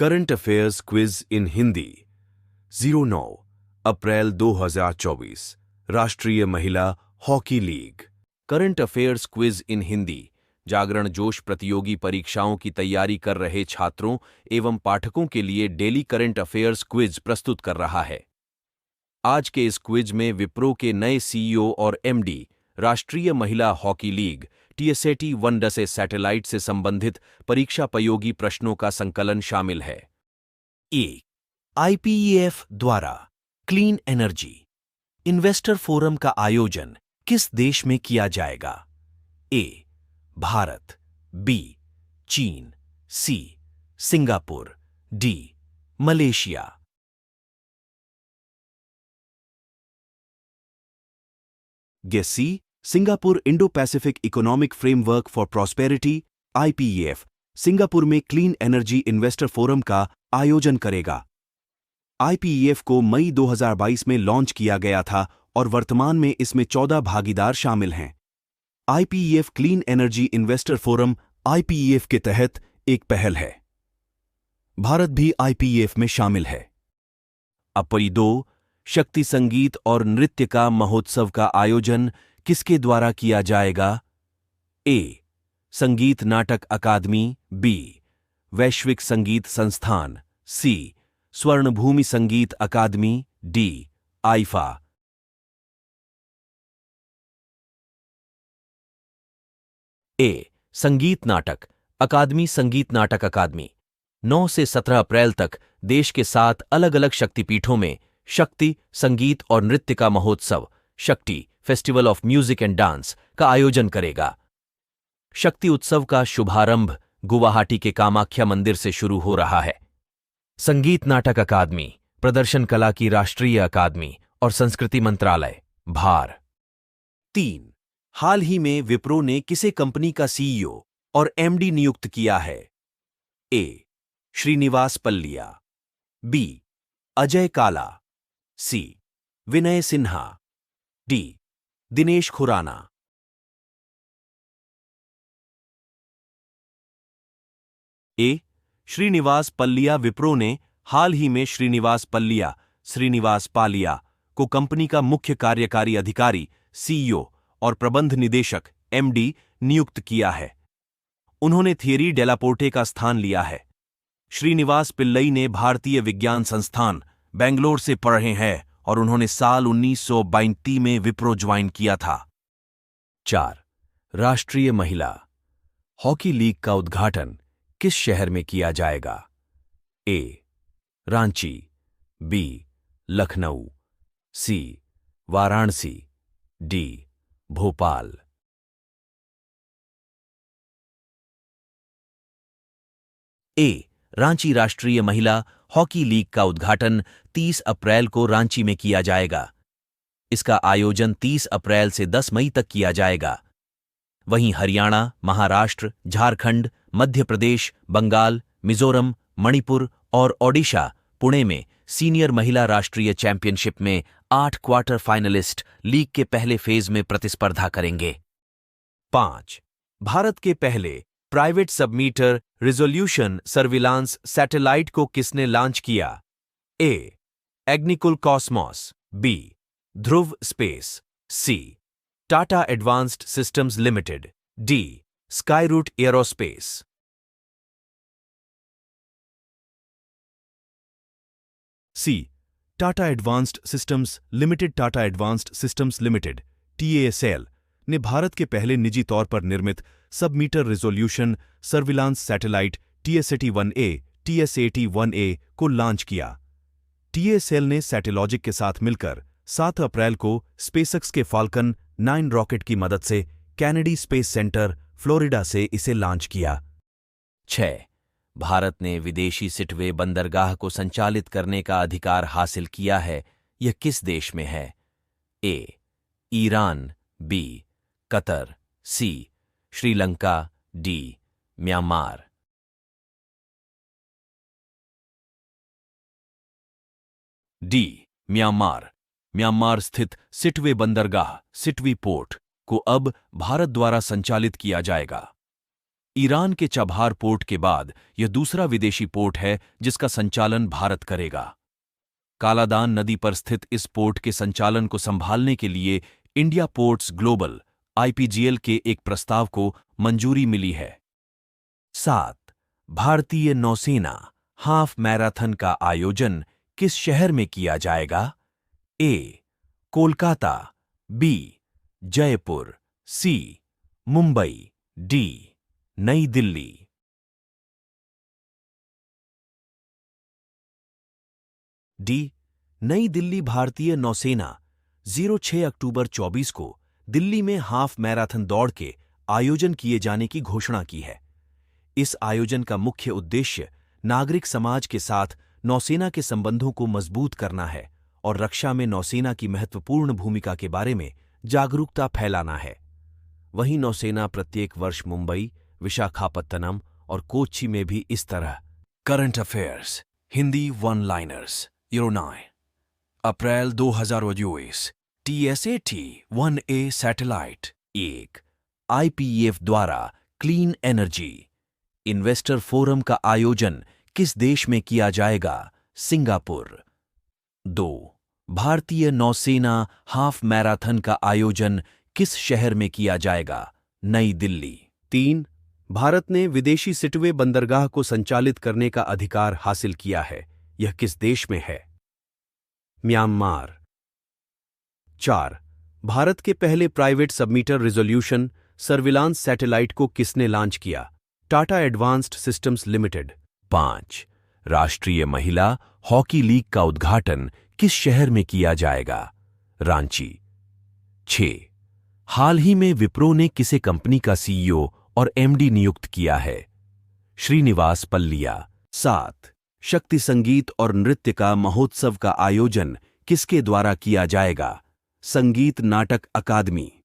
Current affairs quiz in Hindi 09 April 2024 राष्ट्रीय महिला hockey league. Current affairs quiz in Hindi Jagran Josh प्रतियोगी परीक्षाओं की तैयारी कर रहे छात्रों एवं पाठकों के लिए डेली करंट अफेयर्स क्विज प्रस्तुत कर रहा है। आज के इस क्विज में विप्रो के नए सीईओ और एमडी, राष्ट्रीय महिला हॉकी लीग TSAT 1 सैटेलाइट से संबंधित परीक्षापयोगी प्रश्नों का संकलन शामिल है। ए, IPEF द्वारा क्लीन एनर्जी इन्वेस्टर फोरम का आयोजन किस देश में किया जाएगा? ए, भारत, बी, चीन, C, Singapore, D, Malaysia. Guess C, Singapore Indo Pacific Economic Framework for Prosperity IPEF Singapore में क्लीन एनर्जी इन्वेस्टर फोरम का आयोजन करेगा। IPEF को मई 2022 में लॉन्च किया गया था और वर्तमान में इसमें 14 भागीदार शामिल हैं। IPEF clean energy investor forum IPEF के तहत एक पहल है। भारत भी IPEF में शामिल है। अपरी 2, शक्ति संगीत और नृत्य का महोत्सव का आयोजन किसके द्वारा किया जाएगा? ए, संगीत नाटक अकादमी, बी, वैश्विक संगीत संस्थान, सी, स्वर्णभूमि संगीत अकादमी, डी, आईफा। ए, संगीत नाटक अकादमी। संगीत नाटक अकादमी 9 से 17 अप्रैल तक देश के 7 अलग अलग शक्तिपीठों में शक्ति संगीत और नृत्य का महोत्सव शक्ति festival of music and dance का आयोजन करेगा। शक्ति उत्सव का शुभारंभ गुवाहाटी के कामाख्या मंदिर से शुरू हो रहा है। संगीत नाटक अकादमी प्रदर्शन कला की राष्ट्रीय अकादमी और संस्कृति मंत्रालय, भार। 3, हाल ही में विप्रो ने किसे कंपनी का सीईओ और एमडी नियुक्त किया है? ए, श्रीनिवास पल्लिया, बी, अजय काला, सी, विनय सिन्हा, डी, दिनेश खुराना। ए, श्रीनिवास पल्लिया। विप्रो ने हाल ही में श्रीनिवास पालिया को कंपनी का मुख्य कार्यकारी अधिकारी CEO और प्रबंध निदेशक MD नियुक्त किया है। उन्होंने थियरी डेलापोर्टे का स्थान लिया है। श्रीनिवास पिल्लई ने भारतीय विज्ञान संस्थान बेंगलोर से पढ़े हैं और उन्होंने साल 1932 में विप्रो ज्वाइन किया था। 4, राष्ट्रीय महिला हॉकी लीग का उद्घाटन किस शहर में किया जाएगा? ए, रांची, बी, लखनऊ, सी, वाराणसी, डी, भोपाल। ए, रांची। राष्ट्रीय महिला हॉकी लीग का उद्घाटन 30 अप्रैल को रांची में किया जाएगा। इसका आयोजन 30 अप्रैल से 10 मई तक किया जाएगा। वहीं हरियाणा, महाराष्ट्र, झारखंड, मध्य प्रदेश, बंगाल, मिजोरम, मणिपुर और ओडिशा पुणे में सीनियर महिला राष्ट्रीय चैंपियनशिप में 8 क्वार्टर फाइनलिस्ट लीग के पहले फेज में प्रतिस्पर्धा करेंगे। 5, भारत के पहले private submeter resolution surveillance satellite को किसने लॉन्च किया? A, Agnikul Cosmos, B, Dhruva space, C, Tata Advanced Systems Limited, D, Skyroot aerospace. C, Tata Advanced Systems Limited. Tata Advanced Systems Limited TASL ने भारत के पहले निजी तौर पर निर्मित submeter resolution surveillance satellite TSAT 1A को लॉन्च किया। TASL ने सैटेलॉजिक के साथ मिलकर 7 अप्रैल को स्पेसएक्स के फाल्कन 9 रॉकेट की मदद से कैनेडी स्पेस सेंटर, फ्लोरिडा से इसे लॉन्च किया। 6, भारत ने विदेशी सिटवे बंदरगाह को संचालित करने का अधिकार हासिल किया है। यह किस देश में है? A, Iran, B, Qatar, C, Sri Lanka, D, Myanmar. D, Myanmar. Myanmar स्थित सिटवे बंदरगाह सिटवी पोर्ट को अब भारत द्वारा संचालित किया जाएगा। ईरान के चबहार पोर्ट के बाद यह दूसरा विदेशी पोर्ट है जिसका संचालन भारत करेगा। कालादान नदी पर स्थित इस पोर्ट के संचालन को संभालने के लिए इंडिया पोर्ट्स ग्लोबल (IPGL) के एक प्रस्ताव को मंजूरी मिली है। 7. भारतीय नौसेना हाफ मैराथन का आयोजन किस शहर में किया जाएगा? ए. कोलकाता, बी. जयपुर, सी. मुंबई, डी. नई दिल्ली। डी. नई दिल्ली। भारतीय नौसेना 06 अक्टूबर 24 को दिल्ली में हाफ मैराथन दौड़ के आयोजन किए जाने की घोषणा की है। इस आयोजन का मुख्य उद्देश्य नागरिक समाज के साथ नौसेना के संबंधों को मजबूत करना है और रक्षा में नौसेना की महत्वपूर्ण भूमिका के बारे में जागरूकता फैलाना है। वहीं नौसेना प्रत्येक वर्ष मुंबई, विशाखापत्तनम और कोच्चि में भी इस तरह current affairs Hindi one liners 09 अप्रैल 2022 TSAT-1A सैटेलाइट 1 IPEF द्वारा क्लीन एनर्जी इन्वेस्टर फोरम का आयोजन किस देश में किया जाएगा? सिंगापुर। 2. भारतीय नौसेना हाफ मैराथन का आयोजन किस शहर में किया जाएगा? नई दिल्ली। 3. भारत ने विदेशी सिटवे बंदरगाह को संचालित करने का अधिकार हासिल किया है। यह किस देश में है? म्यांमार। 4. भारत के पहले private submeter resolution surveillance satellite को किसने लॉन्च किया? Tata Advanced Systems limited. 5. राष्ट्रीय महिला हॉकी लीग का उद्घाटन किस शहर में किया जाएगा? रांची। 6. हाल ही में विप्रो ने किसे कंपनी का CEO और MD नियुक्त किया है? श्रीनिवास पल्लिया। 7. शक्ति संगीत और नृत्य का महोत्सव का आयोजन किसके द्वारा किया जाएगा? संगीत नाटक अकादमी।